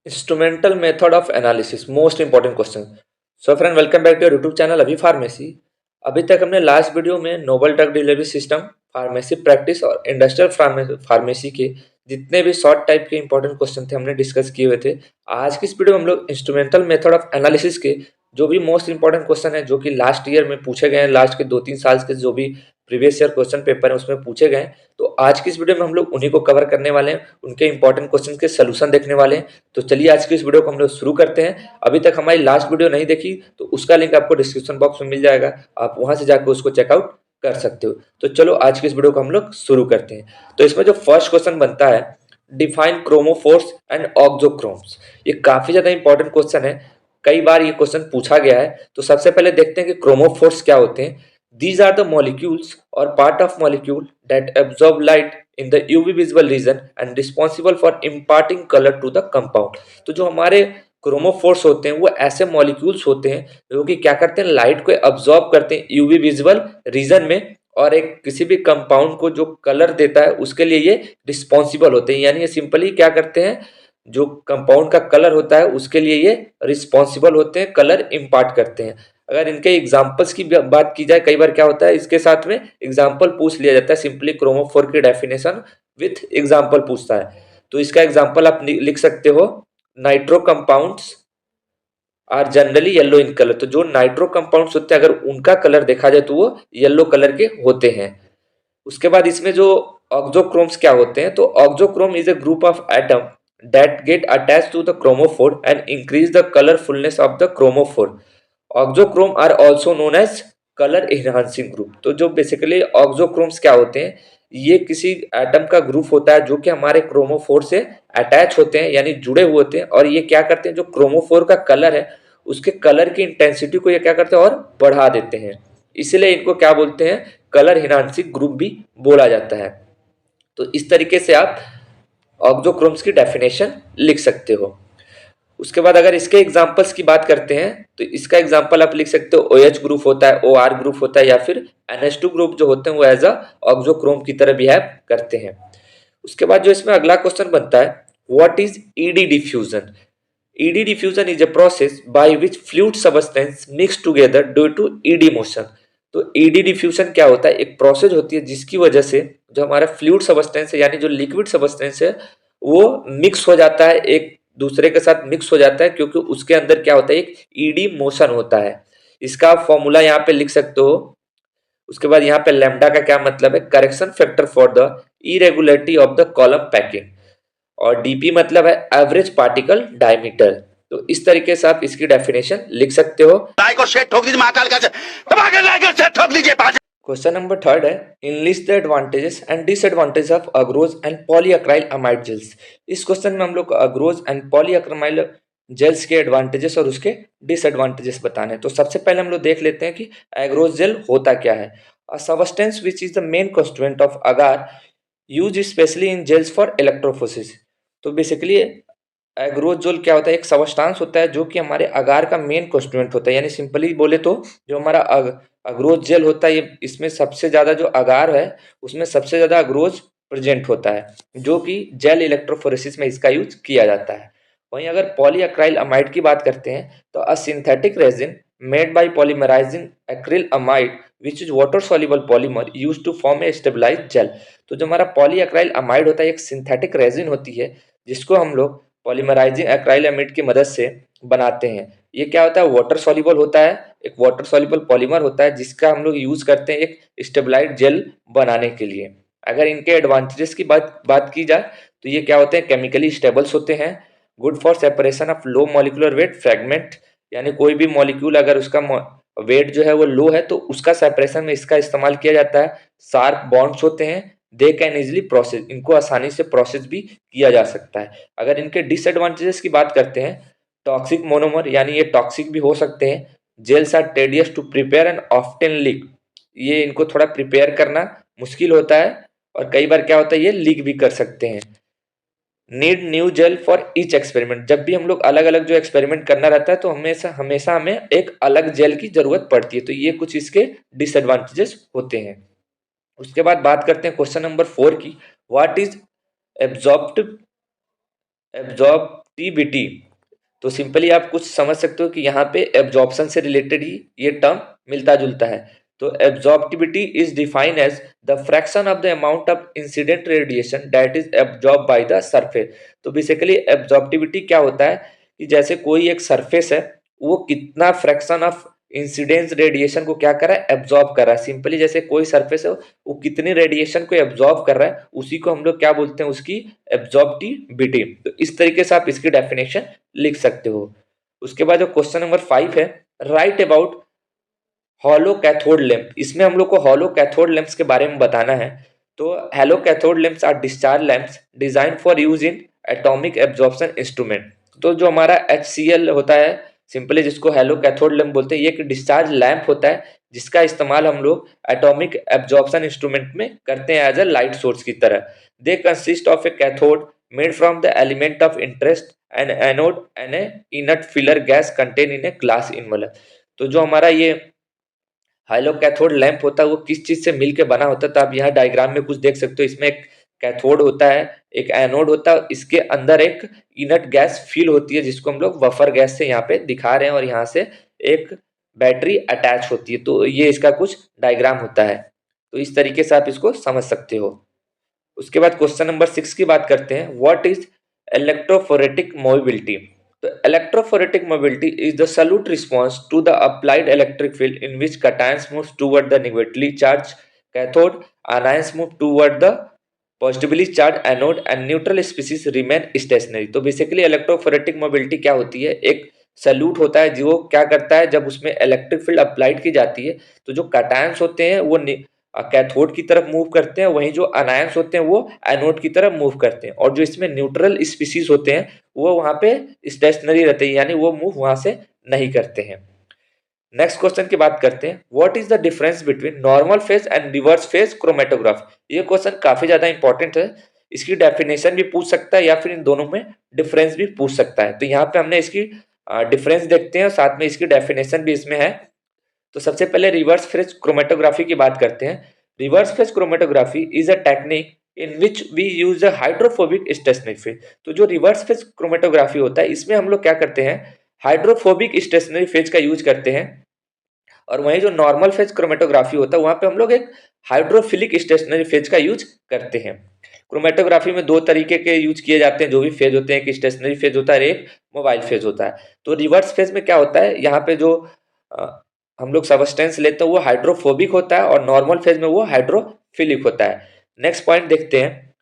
Instrumental method of analysis, most important question. So friend, welcome back to your YouTube channel अभी pharmacy. अभी तक हमने last video में novel drug delivery system, pharmacy practice और industrial pharmacy के जितने भी शॉर्ट टाइप के इंपॉर्टेंट क्वेश्चन थे हमने डिस्कस किए हुए थे। आज की इस वीडियो में हम लोग इंस्ट्रूमेंटल मेथड ऑफ एनालिसिस के जो भी मोस्ट इंपॉर्टेंट क्वेश्चन है जो कि लास्ट ईयर में पूछे गए हैं, लास्ट के 2-3 साल के जो भी प्रीवियस ईयर क्वेश्चन पेपर है उसमें पूछे गए हैं, तो आज की इस वीडियो में हम लोग उन्हीं को कवर करने वाले हैं, उनके इंपॉर्टेंट क्वेश्चन के सोल्यूशन देखने वाले हैं। तो चलिए आज की इस वीडियो को हम लोग शुरू करते हैं। अभी तक हमारी लास्ट वीडियो नहीं देखी तो उसका लिंक आपको डिस्क्रिप्शन बॉक्स में मिल जाएगा, आप वहां से जाकर उसको चेकआउट कर सकते हो। तो चलो आज की इस वीडियो को हम लोग शुरू करते हैं। तो इसमें जो फर्स्ट क्वेश्चन बनता है, डिफाइन क्रोमोफोर्स एंड ऑक्सोक्रोम्स। ये काफी ज्यादा इंपॉर्टेंट क्वेश्चन है, कई बार ये क्वेश्चन पूछा गया है। तो सबसे पहले देखते हैं कि क्रोमोफोर्स क्या होते हैं। These are the molecules or part of molecule that absorb light in the UV visible region and responsible for imparting color to the compound। तो जो हमारे क्रोमोफोर्स होते हैं वो ऐसे मॉलिक्यूल्स होते हैं जो कि क्या करते हैं, लाइट को एब्जॉर्ब करते हैं यूवी विजिबल रीजन में, और एक किसी भी कंपाउंड को जो कलर देता है उसके लिए ये रिस्पॉन्सिबल होते हैं। यानी ये सिंपली क्या करते हैं, जो कंपाउंड का कलर होता है उसके लिए ये रिस्पॉन्सिबल होते हैं, कलर इम्पार्ट करते हैं। अगर इनके एग्जाम्पल्स की बात की जाए, कई बार क्या होता है इसके साथ में एग्जाम्पल पूछ लिया जाता है, सिंपली क्रोमोफोर की डेफिनेशन विथ एग्जाम्पल पूछता है। तो इसका एग्जाम्पल आप लिख सकते हो, nitro compounds are generally yellow in colour. तो जो नाइट्रो कंपाउंड्स होते हैं अगर उनका कलर देखा जाए तो वो येलो कलर के होते हैं। उसके बाद इसमें जो ऑक्सोक्रोम्स क्या होते हैं, तो auxochrome is a group of atom that get attached to the chromophore and increase the colorfulness of the chromophore। Auxochrome are also known as colour enhancing group. तो जो बेसिकली ऑक्सोक्रोम्स क्या होते हैं, ये किसी एटम का ग्रुप होता है जो कि हमारे क्रोमोफोर से अटैच होते हैं, यानी जुड़े हुए होते हैं, और ये क्या करते हैं, जो क्रोमोफोर का कलर है उसके कलर की इंटेंसिटी को ये क्या करते हैं और बढ़ा देते हैं। इसलिए इनको क्या बोलते हैं, कलर इनहांसिंग ग्रुप भी बोला जाता है। तो इस तरीके से आप ऑक्सोक्रोम्स की डेफिनेशन लिख सकते हो। उसके बाद अगर इसके एग्जांपल्स की बात करते हैं तो इसका एग्जांपल आप लिख सकते हो, OH ग्रुप होता है, OR ग्रुप होता है, या फिर NH2 ग्रुप जो होते हैं वो एज अ ऑक्सोक्रोम की तरह बिहेव करते हैं। उसके बाद जो इसमें अगला क्वेश्चन बनता है, what is eddy diffusion. Eddy diffusion is a process by which fluid substance mix together due to eddy motion. तो ईडी डिफ्यूजन क्या होता है, एक प्रोसेस होती है जिसकी वजह से जो हमारा फ्लूइड सब्सटेंस है यानी जो लिक्विड सब्सटेंस है वो मिक्स हो जाता है, एक दूसरे के साथ मिक्स हो जाता है, क्योंकि उसके अंदर क्या होता है, एक ईडी मोशन होता है। इसका आप फॉर्मूला यहाँ पे लिख सकते हो। उसके बाद यहाँ पे लैम्डा का क्या मतलब है, correction factor for the irregularity of the column packing, और डीपी मतलब है एवरेज पार्टिकल डायमीटर। तो इस तरीके से आप इसकी डेफिनेशन लिख सकते हो। लाइक और शेयर ठोक दीजिए, महाकाल का दबा के लाइक और शेयर ठोक लीजिए। क्वेश्चन नंबर थर्ड है, enlist the advantages and disadvantage of agarose and polyacrylamide gels. इस क्वेश्चन में हम लोग अग्रोज एंड पॉलीअक्राइल जेल्स के एडवांटेजेस और उसके डिसएडवांटेजेस बताने हैं। तो सबसे पहले हम लोग देख लेते हैं कि एग्रोज जेल होता क्या है। A substance which is the main constituent of agar use specially in gels for electrophoresis. तो बेसिकली एग्रोजोल क्या होता है, एक सबस्टांस होता है जो कि हमारे अगार का मेन कॉन्स्टिट्यूएंट होता है। यानी सिंपली बोले तो जो हमारा अग्रोज जेल होता है, ये इसमें सबसे ज़्यादा जो अगार है उसमें सबसे ज़्यादा अग्रोज प्रेजेंट होता है, जो कि जेल इलेक्ट्रोफोरेसिस में इसका यूज किया जाता है। वहीं अगर पॉलीअक्राइल अमाइड की बात करते हैं तो a synthetic resin made by polymerizing acrylamide which is water soluble polymer use to form a stabilized gel. तो जो हमारा पॉलीअक्राइल अमाइड होता है एक सिंथेटिक रेजिन होती है जिसको हम लोग पॉलीमराइजिंग एक्राइलामाइड की मदद से बनाते हैं। ये क्या होता है, वाटर सॉल्युबल होता है, एक वाटर सॉल्युबल पॉलीमर होता है जिसका हम लोग यूज करते हैं एक स्टेबलाइज्ड जेल बनाने के लिए। अगर इनके एडवांटेजेस की बात की जाए तो ये क्या होते हैं, केमिकली स्टेबल्स होते हैं, good for separation of low molecular weight fragment. यानी कोई भी मॉलिक्यूल अगर उसका वेट जो है वो लो है तो उसका सेपरेशन में इसका इस्तेमाल किया जाता है। शार्प बॉन्ड्स होते हैं, दे कैन इजिली प्रोसेस, इनको आसानी से प्रोसेस भी किया जा सकता है। अगर इनके डिसएडवांटेजेस की बात करते हैं, टॉक्सिक मोनोमर, यानी ये टॉक्सिक भी हो सकते हैं। Gels are tedious to prepare and often leak, ये इनको थोड़ा प्रिपेयर करना मुश्किल होता है और कई बार क्या होता है ये लीक भी कर सकते हैं। Need new gel for each experiment, जब भी हम लोग अलग अलग जो एक्सपेरिमेंट करना रहता है तो हमेशा हमेशा हमें एक अलग जेल की जरूरत पड़ती है। तो ये कुछ इसके डिसएडवांटेजेस होते हैं। उसके बाद बात करते हैं क्वेश्चन नंबर 4 की, व्हाट इज एब्जॉर्प्टिव एब्जॉर्प्टिविटी, तो सिंपली आप कुछ समझ सकते हो कि यहाँ पे एब्जॉर्प्शन से रिलेटेड ही ये टर्म मिलता जुलता है। तो absorptivity is defined as the fraction of the amount of incident radiation that is absorb by the surface. तो बेसिकली एब्जॉर्प्टिविटी क्या होता है कि जैसे कोई एक सरफेस है, वो कितना फ्रैक्शन ऑफ इंसिडेंस रेडिएशन को क्या कर रहा है, एब्जॉर्ब कर रहा है। सिंपली जैसे कोई सरफेस है, वो कितनी रेडिएशन को एब्जॉर्ब कर रहा है, उसी को हम लोग क्या बोलते हैं, उसकी एब्जॉर्प्टिविटी। तो इस तरीके से आप इसकी डेफिनेशन लिख सकते हो। उसके बाद जो क्वेश्चन नंबर 5 है, right about hollow cathode lamp. इसमें हम लोग को हॉलो कैथोड लैंप्स के बारे में बताना है। तो hollow cathode lamps are discharge lamps design for use in atomic absorption instrument. तो जो हमारा HCl होता है, सिंपली जिसको हेलो कैथोड लैंप बोलते हैं, ये एक डिस्चार्ज लैंप होता है जिसका इस्तेमाल हम लोग एटॉमिक एब्जॉर्प्शन इंस्ट्रूमेंट में करते हैं एज अ लाइट सोर्स की तरह। They consist of A cathode made from the element of interest, an anode and a inert filler gas contained in a glass envelope। तो जो हमारा ये हाइलो कैथोड लैंप होता है, वो किस चीज से मिलके बना होता है, तो आप यहाँ डायग्राम में कुछ देख सकते हो। इसमें एक कैथोड होता है, एक एनोड होता है, इसके अंदर एक इनर्ट गैस फील होती है जिसको हम लोग बफर गैस से यहाँ पे दिखा रहे हैं, और यहाँ से एक बैटरी अटैच होती है। तो ये इसका कुछ डायग्राम होता है। तो इस तरीके से आप इसको समझ सकते हो। उसके बाद क्वेश्चन नंबर 6 की बात करते हैं, व्हाट इज इलेक्ट्रोफोरेटिक मोबिलिटी। तो electrophoretic mobility is the solute response to the applied electric field in which cations move toward the negatively charged cathode, anions move toward the positively charge anode and neutral species remain stationery. तो basically electrophoretic mobility क्या होती है, एक salute होता है जो क्या करता है, जब उसमें इलेक्ट्रिक फील्ड अप्लाइड की जाती है तो जो कैटायंस होते हैं वो कैथोड की तरफ मूव करते हैं, वहीं जो अनायंस होते हैं वो एनोड की तरफ मूव करते हैं, और जो इसमें न्यूट्रल स्पीसीज होते हैं वो वहां पे स्टेशनरी रहते हैं, यानी वो मूव वहां से नहीं करते हैं। नेक्स्ट क्वेश्चन की बात करते हैं, what is the difference between normal phase and reverse phase chromatograph. ये क्वेश्चन काफी ज्यादा इंपॉर्टेंट है, इसकी डेफिनेशन भी पूछ सकता है या फिर इन दोनों में डिफरेंस भी पूछ सकता है। तो यहाँ पे हमने इसकी डिफरेंस देखते हैं और साथ में इसकी डेफिनेशन भी इसमें है। तो सबसे पहले रिवर्स फेज क्रोमेटोग्राफी की बात करते हैं। Reverse phase chromatography is a technique in which we use a hydrophobic stationary phase. तो जो रिवर्स फेज क्रोमेटोग्राफी होता है, इसमें हम लोग क्या करते हैं, हाइड्रोफोबिक स्टेशनरी फेज का यूज करते हैं, और वहीं जो नॉर्मल फेज क्रोमेटोग्राफी होता है वहां पे हम लोग एक हाइड्रोफिलिक स्टेशनरी फेज का यूज करते हैं। क्रोमेटोग्राफी में दो तरीके के यूज किए जाते हैं जो भी फेज होते हैं, एक स्टेशनरी फेज होता है, एक मोबाइल फेज होता है। तो रिवर्स फेज में क्या होता है, यहाँ पे जो अ, हम लोग सबस्टेंस लेते हैं वो हाइड्रोफोबिक होता है, और नॉर्मल फेज में वो हाइड्रोफिलिक होता है। नेक्स्ट पॉइंट देखते हैं,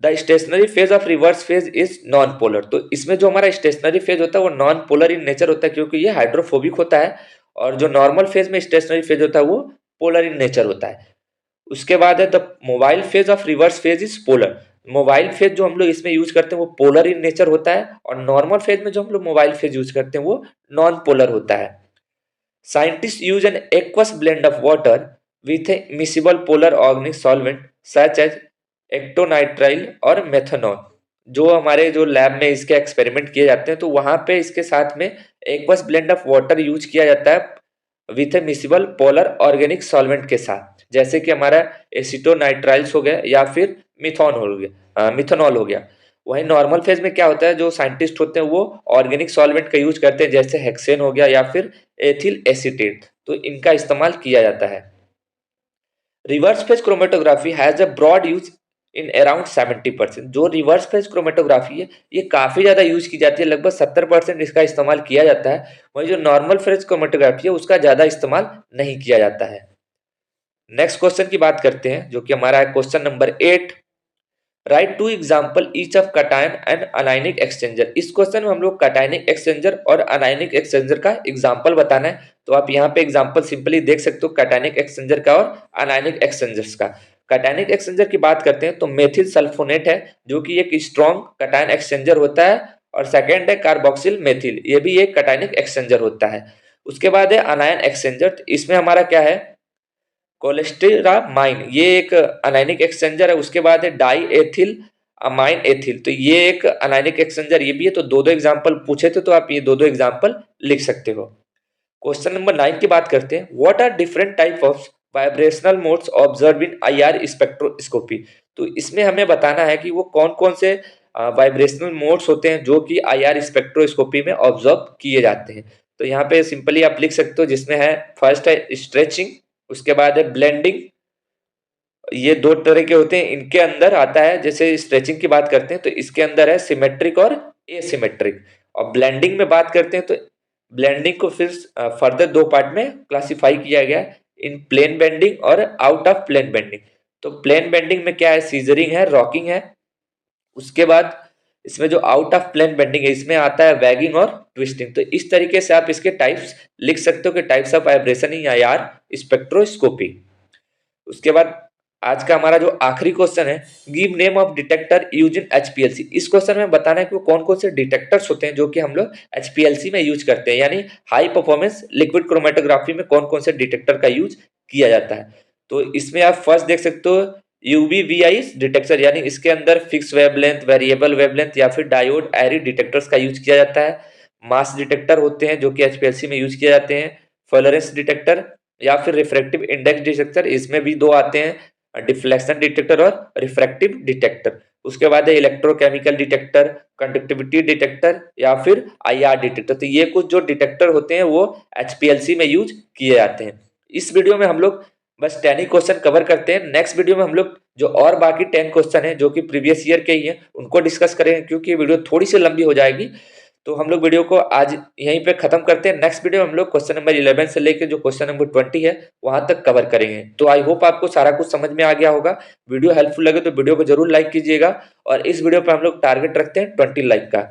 the stationary phase of reverse phase is non polar. तो इसमें जो हमारा स्टेशनरी फेज होता है वो नॉन पोलर इन नेचर होता है, क्योंकि ये हाइड्रोफोबिक होता है, और जो नॉर्मल फेज में स्टेशनरी फेज होता है वो पोलर इन नेचर होता है। उसके बाद है the mobile phase of reverse phase is polar. Mobile phase जो हम लोग इसमें यूज करते हैं वो पोलर इन नेचर होता है, और नॉर्मल फेज में जो हम लोग मोबाइल फेज यूज करते हैं वो नॉन पोलर होता है। Scientists use an aqueous blend of water with a miscible polar organic solvent such as एक्टोनाइट्राइल और मेथनॉल। जो हमारे जो लैब में इसके एक्सपेरिमेंट किए जाते हैं तो वहां पे इसके साथ में aqueous blend of water use किया जाता है with A miscible polar organic solvent के साथ, जैसे कि हमारा एसिटोनाइट्राइल्स हो गया या फिर मिथनॉल हो गया। वहीं नॉर्मल फेज में क्या होता है, जो साइंटिस्ट होते हैं वो ऑर्गेनिक सॉल्वेंट का यूज करते हैं, जैसे हेक्सेन हो गया या फिर एथिल एसीटेट, तो इनका इस्तेमाल किया जाता है। Reverse phase chromatography has a broad use in around 70%। जो रिवर्स फेज क्रोमेटोग्राफी है ये काफी ज्यादा यूज की जाती है, लगभग 70% इसका इस्तेमाल किया जाता है। वहीं जो नॉर्मल फेज क्रोमेटोग्राफी है उसका ज्यादा इस्तेमाल नहीं किया जाता है। नेक्स्ट क्वेश्चन की बात करते हैं जो कि हमारा है question number 8, write two example each of cation and anionic exchanger. इस क्वेश्चन में हम लोग कटायनिक एक्सचेंजर और अनायनिक एक्सचेंजर का एग्जाम्पल बताना है। तो आप यहाँ पे एग्जाम्पल सिंपली देख सकते हो कटायनिक एक्सचेंजर का और अनायनिक एक्सचेंजर्स का। कटायनिक एक्सचेंजर की बात करते हैं तो मेथिल सल्फोनेट है जो कि एक स्ट्रॉन्ग कटायन एक्सचेंजर होता है, और सेकेंड है कार्बोक्सिल मेथिल, ये भी एक कटायनिक एक्सचेंजर होता है। उसके बाद है अनायन एक्सचेंजर, इसमें हमारा क्या है, कोलेस्टेरामाइन, ये एक अनायनिक एक्सचेंजर है। उसके बाद है डाई एथिल अमाइन एथिल, तो ये एक अनायनिक एक्सचेंजर ये भी है। तो दो दो एग्जांपल पूछे थे तो आप ये दो दो एग्जांपल लिख सकते हो। क्वेश्चन नंबर 9 की बात करते हैं, what are different type of vibrational modes observe in IR spectroscopy. तो इसमें हमें बताना है कि वो कौन कौन से वाइब्रेशनल मोड्स होते हैं जो कि आईआर स्पेक्ट्रोस्कोपी में ऑब्जर्व किए जाते हैं। तो यहाँ पे सिंपली आप लिख सकते हो, जिसमें है फर्स्ट है स्ट्रेचिंग, उसके बाद है ब्लेंडिंग। ये दो तरह के होते हैं। इनके अंदर आता है, जैसे स्ट्रेचिंग की बात करते हैं तो इसके अंदर है सिमेट्रिक और एसिमेट्रिक, और ब्लेंडिंग में बात करते हैं तो ब्लेंडिंग को फिर फर्दर दो पार्ट में क्लासिफाई किया गया है, इन प्लेन बेंडिंग और आउट ऑफ प्लेन बेंडिंग। तो प्लेन बेंडिंग में क्या है, सीजरिंग है, रॉकिंग है। उसके बाद इसमें जो आउट ऑफ प्लेन बेंडिंग है, इसमें आता है वैगिंग और ट्विस्टिंग। तो इस तरीके से आप इसके टाइप्स लिख सकते हो कि types of vibration in IR spectroscopy. उसके बाद आज का हमारा जो आखिरी क्वेश्चन है, give name of detector use in HPLC. इस क्वेश्चन में बताना है कि वो कौन कौन से डिटेक्टर्स होते हैं जो कि हम लोग एचपीएलसी में यूज करते हैं, यानी हाई परफॉर्मेंस लिक्विड क्रोमेटोग्राफी में कौन कौन से डिटेक्टर का यूज किया जाता है। तो इसमें आप फर्स्ट देख सकते हो यूवीवीआई डिटेक्टर, यानी इसके अंदर फिक्स वेवलेंथ, वेरिएबल वेवलेंथ या फिर डायोड एरी डिटेक्टर्स का यूज किया जाता है। मास डिटेक्टर होते हैं जो कि एचपीएलसी में यूज किए जाते हैं। फ्लोरेंस डिटेक्टर या फिर रिफ्रैक्टिव इंडेक्स डिटेक्टर, इसमें भी दो आते हैं, डिफ्लेक्शन डिटेक्टर और रिफ्रैक्टिव डिटेक्टर। उसके बाद है इलेक्ट्रोकेमिकल डिटेक्टर, कंडक्टिविटी डिटेक्टर या फिर आईआर डिटेक्टर। तो ये कुछ जो डिटेक्टर होते हैं वो एचपीएलसी में यूज किए जाते हैं। इस वीडियो में हम लोग बस 10 ही क्वेश्चन कवर करते हैं। नेक्स्ट वीडियो में हम लोग जो और बाकी 10 क्वेश्चन हैं जो कि प्रीवियस ईयर के ही हैं उनको डिस्कस करेंगे, क्योंकि ये वीडियो थोड़ी सी लंबी हो जाएगी। तो हम लोग वीडियो को आज यहीं पे खत्म करते हैं। नेक्स्ट वीडियो में हम लोग क्वेश्चन नंबर 11 से लेकर जो क्वेश्चन नंबर 20 है वहां तक कवर करेंगे। तो आई होप आपको सारा कुछ समझ में आ गया होगा। वीडियो हेल्पफुल लगे तो वीडियो को जरूर लाइक कीजिएगा, और इस वीडियो पर हम लोग टारगेट रखते हैं 20 लाइक का।